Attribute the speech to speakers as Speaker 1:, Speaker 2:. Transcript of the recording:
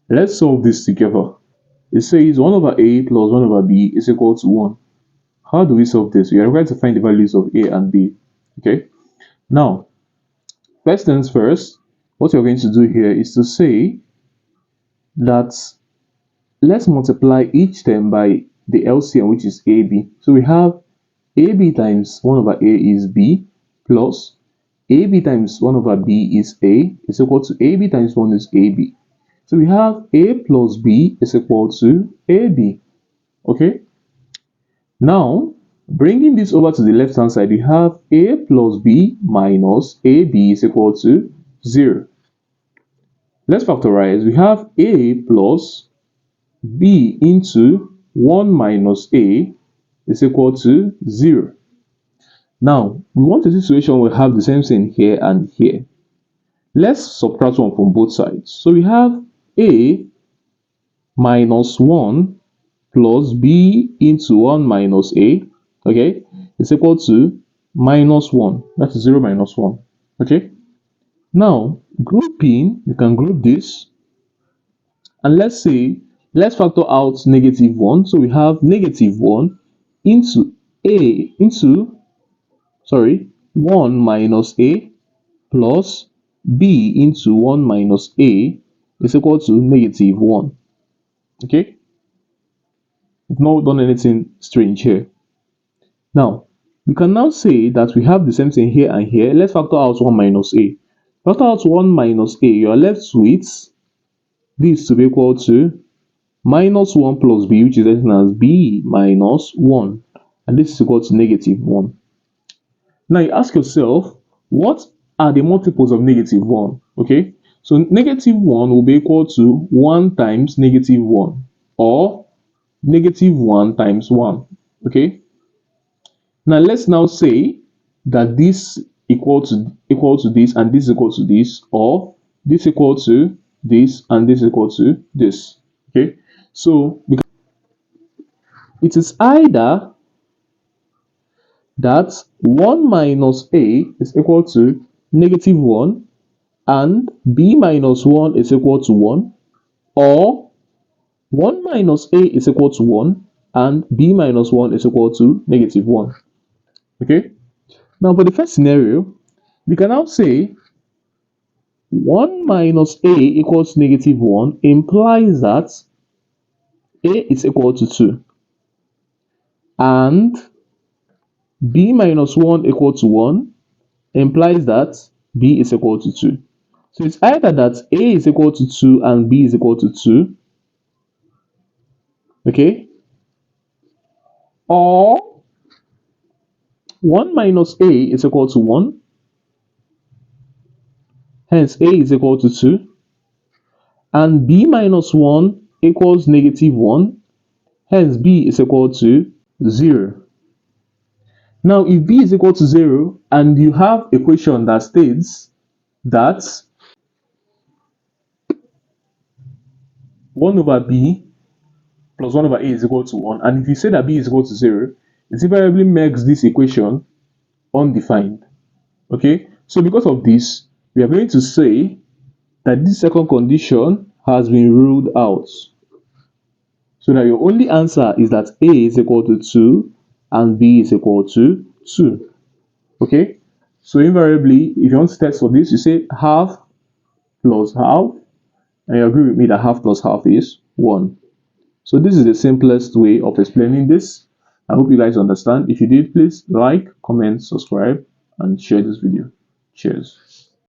Speaker 1: Let's solve this together. It says 1 over a plus 1 over b is equal to 1. How do we solve this? We are required to find the values of a and b. Okay. Now, first things first, what you're going to do here is to say that let's multiply each term by the LCM, which is AB. So we have AB times 1 over A is B, plus AB times 1 over B is A, is equal to AB times 1 is AB. So we have A plus B is equal to AB. Okay? Now, bringing this over to the left hand side, we have A plus B minus AB is equal to 0. Let's factorize. We have A plus b into 1 minus a is equal to 0. Now, we want a situation where we have the same thing here and here. Let's subtract 1 from both sides. So we have a minus 1 plus b into 1 minus a, okay, is equal to minus 1. That is 0 minus 1, okay. Now, grouping, we can group this, and let's factor out negative 1. So we have negative 1 into 1 minus a plus b into 1 minus a is equal to negative 1. Okay? We've not done anything strange here. Now, we can now say that we have the same thing here and here. Let's factor out 1 minus a. Factor out 1 minus a, you are left with this to be equal to minus 1 plus b, which is written as b minus 1, and this is equal to negative 1. Now you ask yourself, what are the multiples of negative 1? Okay, so negative 1 will be equal to 1 times negative 1, or negative 1 times 1. Okay, now let's now say that this equal to this, and this equal to this, or this equal to this, and this equal to this. Okay, so it is either that 1 minus a is equal to negative 1 and b minus 1 is equal to 1, or 1 minus a is equal to 1 and b minus 1 is equal to negative 1. Okay, now for the first scenario, we can now say 1 minus a equals negative 1 implies that a is equal to 2 and b minus 1 equal to 1 implies that b is equal to 2. So it's either that a is equal to 2 and b is equal to 2, okay, or 1 minus a is equal to 1, hence a is equal to 2, and b minus 1 equals negative 1, hence b is equal to 0. Now, if b is equal to 0 and you have a equation that states that 1 over b plus 1 over a is equal to 1, and if you say that b is equal to 0, it invariably makes this equation undefined. Okay, so because of this, we are going to say that this second condition has been ruled out. So that your only answer is that a is equal to 2 and b is equal to 2. Okay, so invariably, if you want to test for this, you say half plus half, and you agree with me that half plus half is 1. So this is the simplest way of explaining this. I hope you guys understand. If you did, please like, comment, subscribe, and share this video. Cheers.